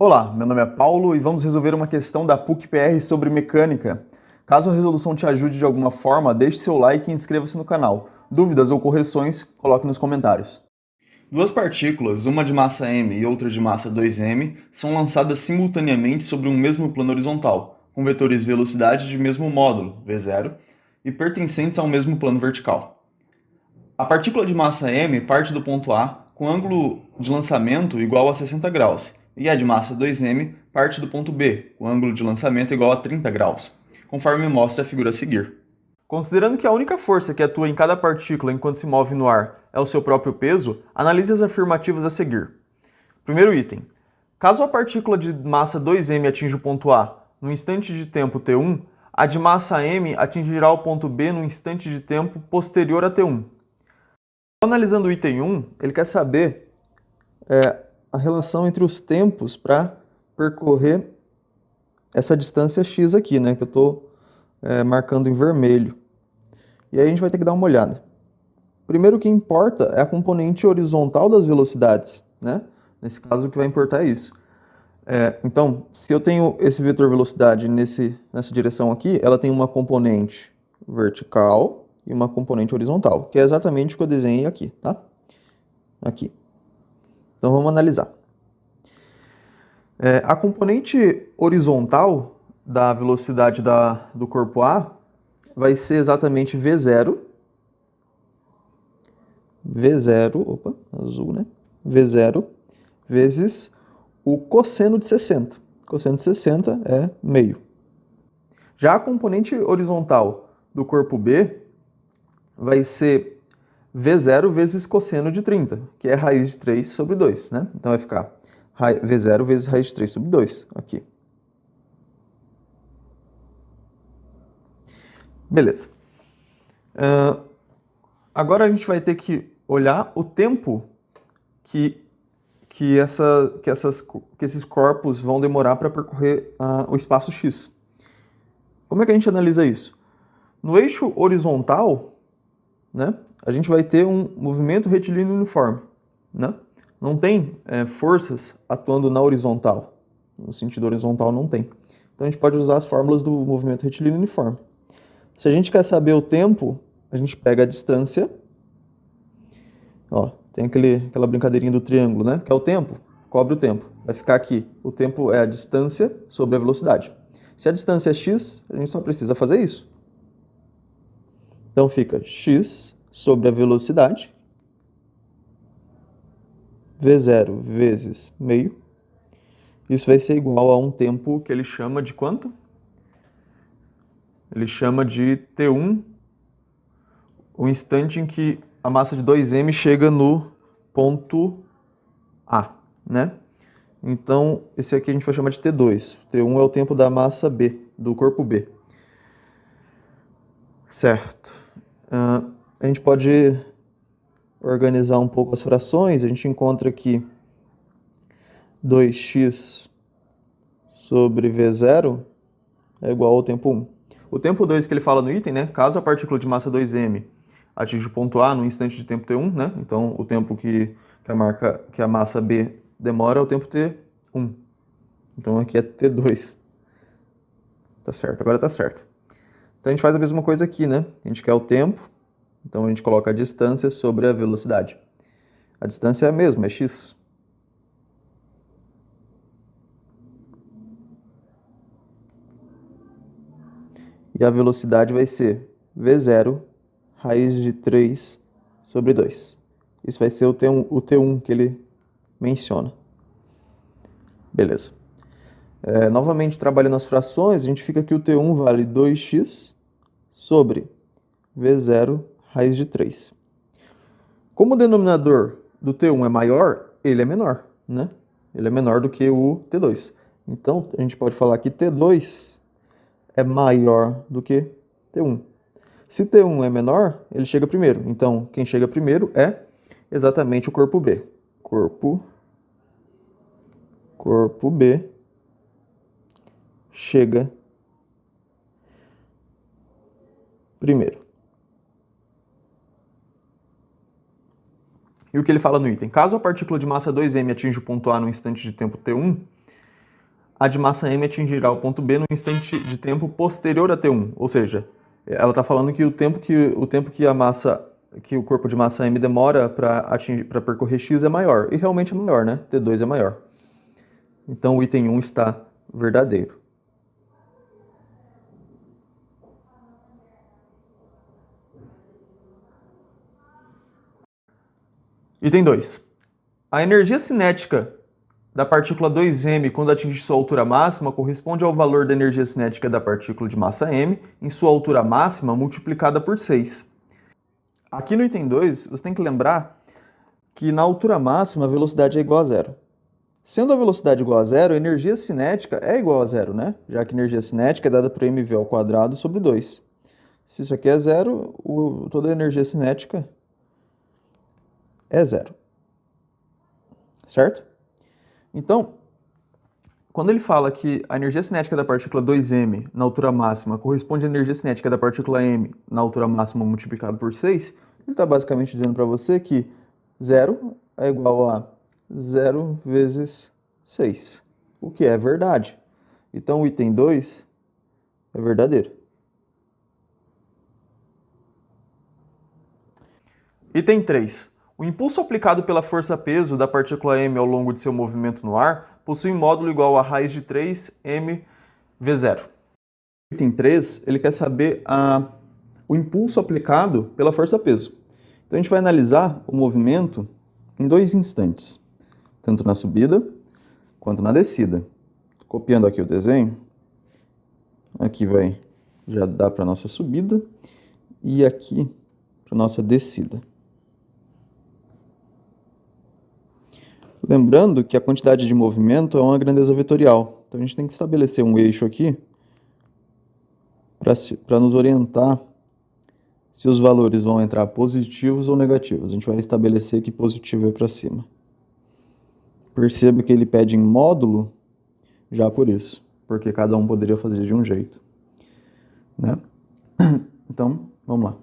Olá, meu nome é Paulo e vamos resolver uma questão da PUC-PR sobre mecânica. Caso a resolução te ajude de alguma forma, deixe seu like e inscreva-se no canal. Dúvidas ou correções, coloque nos comentários. Duas partículas, uma de massa m e outra de massa 2m, são lançadas simultaneamente sobre um mesmo plano horizontal, com vetores velocidade de mesmo módulo, v0, e pertencentes ao mesmo plano vertical. A partícula de massa m parte do ponto A com ângulo de lançamento igual a 60 graus, e a de massa 2m parte do ponto B, com ângulo de lançamento igual a 30 graus, conforme mostra a figura a seguir. Considerando que a única força que atua em cada partícula enquanto se move no ar é o seu próprio peso, analise as afirmativas a seguir. Primeiro item. Caso a partícula de massa 2m atinja o ponto A no instante de tempo t1, a de massa m atingirá o ponto B no instante de tempo posterior a t1. Analisando o item 1, ele quer saber a relação entre os tempos para percorrer essa distância x aqui, né, que eu estou marcando em vermelho. E aí a gente vai ter que dar uma olhada. Primeiro, o que importa é a componente horizontal das velocidades, né? Nesse caso, o que vai importar é isso. Então, se eu tenho esse vetor velocidade nessa direção aqui, ela tem uma componente vertical e uma componente horizontal, que é exatamente o que eu desenhei aqui, tá? Aqui. Então, vamos analisar. A componente horizontal da velocidade do corpo A vai ser exatamente V0, opa, azul, né? V0 vezes o cosseno de 60. Cosseno de 60 é meio. Já a componente horizontal do corpo B vai ser V0 vezes cosseno de 30, que é raiz de 3 sobre 2, né? Então vai ficar V0 vezes raiz de 3 sobre 2, aqui. Beleza. Agora a gente vai ter que olhar o tempo que esses corpos vão demorar para percorrer o espaço x. Como é que a gente analisa isso? No eixo horizontal, né, a gente vai ter um movimento retilíneo uniforme, né? Não tem forças atuando na horizontal. No sentido horizontal não tem. Então a gente pode usar as fórmulas do movimento retilíneo uniforme. Se a gente quer saber o tempo, a gente pega a distância. Ó, tem aquela brincadeirinha do triângulo, né? Que é o tempo, cobre o tempo. Vai ficar aqui. O tempo é a distância sobre a velocidade. Se a distância é x, a gente só precisa fazer isso. Então fica x sobre a velocidade, v0 vezes meio. Isso vai ser igual a um tempo que ele chama de quanto? Ele chama de t1, o instante em que a massa de 2m chega no ponto A, né? Então, esse aqui a gente vai chamar de t2. T1 é o tempo da massa B, do corpo B. Certo. A gente pode organizar um pouco as frações. A gente encontra aqui 2x sobre v0 é igual ao tempo 1. O tempo 2 que ele fala no item, né? Caso a partícula de massa 2m atinja o ponto A no instante de tempo t1, né? Então, o tempo que a massa B demora é o tempo t1. Então, aqui é t2. Tá certo, agora tá certo. Então, a gente faz a mesma coisa aqui, né? A gente quer o tempo, então a gente coloca a distância sobre a velocidade. A distância é a mesma, é x. E a velocidade vai ser v0 raiz de 3 sobre 2. Isso vai ser o T1 que ele menciona. Beleza. Novamente, trabalhando as frações, a gente fica que o T1 vale 2x sobre v0 raiz de 3. Como o denominador do T1 é maior, ele é menor, né? Ele é menor do que o T2. Então, a gente pode falar que T2 é maior do que T1. Se T1 é menor, ele chega primeiro. Então, quem chega primeiro é exatamente o corpo B. Corpo B chega primeiro. E o que ele fala no item? Caso a partícula de massa 2m atinja o ponto A no instante de tempo t1, a de massa m atingirá o ponto B no instante de tempo posterior a T1. Ou seja, ela está falando que o tempo que o corpo de massa m demora para percorrer x é maior. E realmente é maior, né? T2 é maior. Então o item 1 está verdadeiro. Item 2. A energia cinética da partícula 2m quando atinge sua altura máxima corresponde ao valor da energia cinética da partícula de massa m em sua altura máxima multiplicada por 6. Aqui no item 2, você tem que lembrar que na altura máxima a velocidade é igual a zero. Sendo a velocidade igual a zero, a energia cinética é igual a zero, né? Já que a energia cinética é dada por mv ao quadrado sobre 2. Se isso aqui é zero, toda a energia cinética é zero. Certo? Então, quando ele fala que a energia cinética da partícula 2m na altura máxima corresponde à energia cinética da partícula m na altura máxima multiplicado por 6, ele está basicamente dizendo para você que 0 é igual a 0 vezes 6, o que é verdade. Então, o item 2 é verdadeiro. Item 3. O impulso aplicado pela força-peso da partícula m ao longo de seu movimento no ar possui módulo igual a raiz de 3mv0. Item 3, ele quer saber o impulso aplicado pela força-peso. Então a gente vai analisar o movimento em dois instantes, tanto na subida quanto na descida. Copiando aqui o desenho, aqui vai já dar para a nossa subida e aqui para a nossa descida. Lembrando que a quantidade de movimento é uma grandeza vetorial. Então a gente tem que estabelecer um eixo aqui para nos orientar se os valores vão entrar positivos ou negativos. A gente vai estabelecer que positivo é para cima. Perceba que ele pede em módulo já por isso, porque cada um poderia fazer de um jeito, né? Então, vamos lá.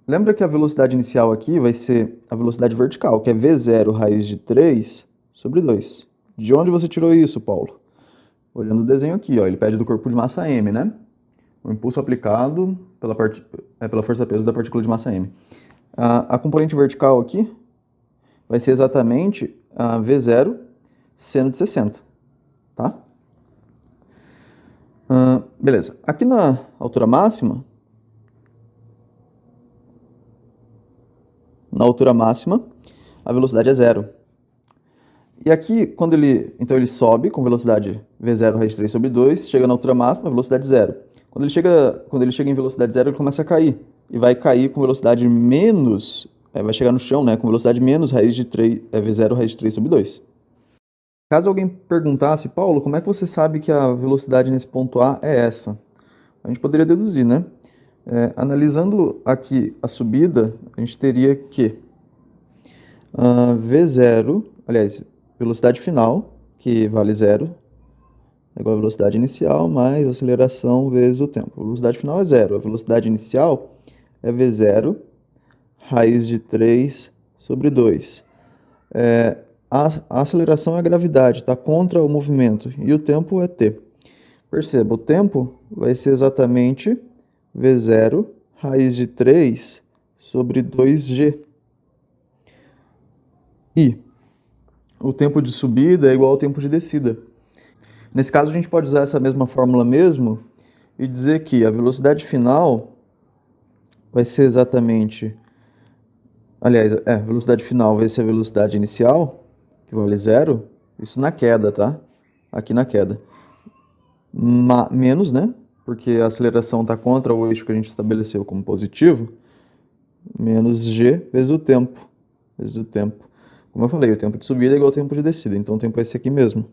Lembra que a velocidade inicial aqui vai ser a velocidade vertical, que é V0 raiz de 3 sobre 2. De onde você tirou isso, Paulo? Olhando o desenho aqui, ó, ele pede do corpo de massa m, né? O impulso aplicado pela força-peso da partícula de massa m. A componente vertical aqui vai ser exatamente a V0 seno de 60, tá? Beleza. Aqui na altura máxima, a velocidade é zero. E aqui, quando ele sobe com velocidade V0 raiz de 3 sobre 2, chega na altura máxima, a velocidade zero. Quando ele chega em velocidade zero, ele começa a cair. E vai cair com velocidade menos, vai chegar no chão, né, com velocidade menos raiz de 3, V0 raiz de 3 sobre 2. Caso alguém perguntasse, Paulo, como é que você sabe que a velocidade nesse ponto A é essa? A gente poderia deduzir, né? Analisando aqui a subida, a gente teria que V0, aliás, velocidade final, que vale zero, é igual a velocidade inicial mais aceleração vezes o tempo. A velocidade final é zero. A velocidade inicial é V0 raiz de 3 sobre 2. A aceleração é a gravidade, está contra o movimento, e o tempo é t. Perceba, o tempo vai ser exatamente V0 raiz de 3 sobre 2g. E o tempo de subida é igual ao tempo de descida. Nesse caso, a gente pode usar essa mesma fórmula mesmo e dizer que a velocidade final vai ser exatamente... Aliás, a velocidade final vai ser a velocidade inicial, que vale zero, isso na queda, tá? Aqui na queda. Menos, né? Porque a aceleração está contra o eixo que a gente estabeleceu como positivo, menos g vezes o tempo. Como eu falei, o tempo de subida é igual ao tempo de descida, então o tempo é esse aqui mesmo.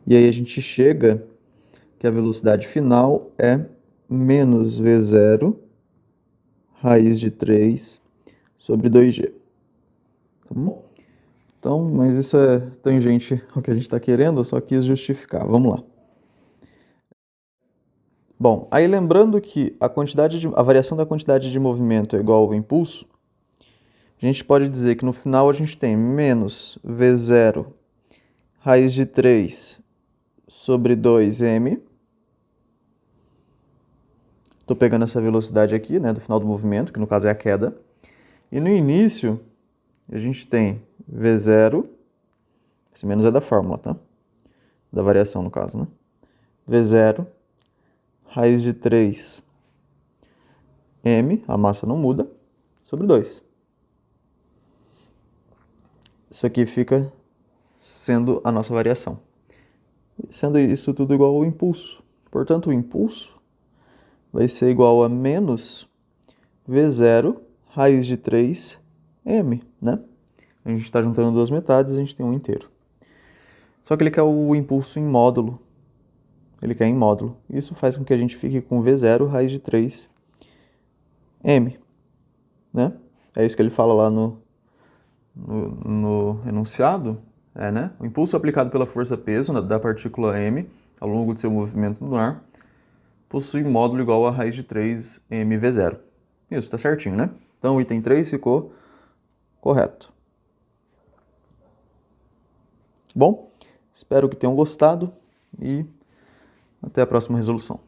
E aí a gente chega que a velocidade final é menos V0 raiz de 3 sobre 2g. Tá bom? Então, mas isso é tangente ao que a gente está querendo, eu só quis justificar. Vamos lá. Bom, aí lembrando que a variação da quantidade de movimento é igual ao impulso, a gente pode dizer que no final a gente tem menos V0 raiz de 3 sobre 2m. Estou pegando essa velocidade aqui, né, do final do movimento, que no caso é a queda. E no início, a gente tem V0, esse menos é da fórmula, tá? Da variação, no caso, né? V0, raiz de 3m, a massa não muda, sobre 2. Isso aqui fica sendo a nossa variação. Sendo isso tudo igual ao impulso. Portanto, o impulso vai ser igual a menos V0 raiz de 3m, né? A gente está juntando duas metades, a gente tem um inteiro. Só que ele quer o impulso em módulo. Ele quer em módulo. Isso faz com que a gente fique com V0 raiz de 3m, né? É isso que ele fala lá no enunciado. Né? O impulso aplicado pela força-peso da partícula m ao longo do seu movimento no ar possui módulo igual a raiz de 3mv0. Isso, está certinho, né? Então o item 3 ficou correto. Bom, espero que tenham gostado e até a próxima resolução.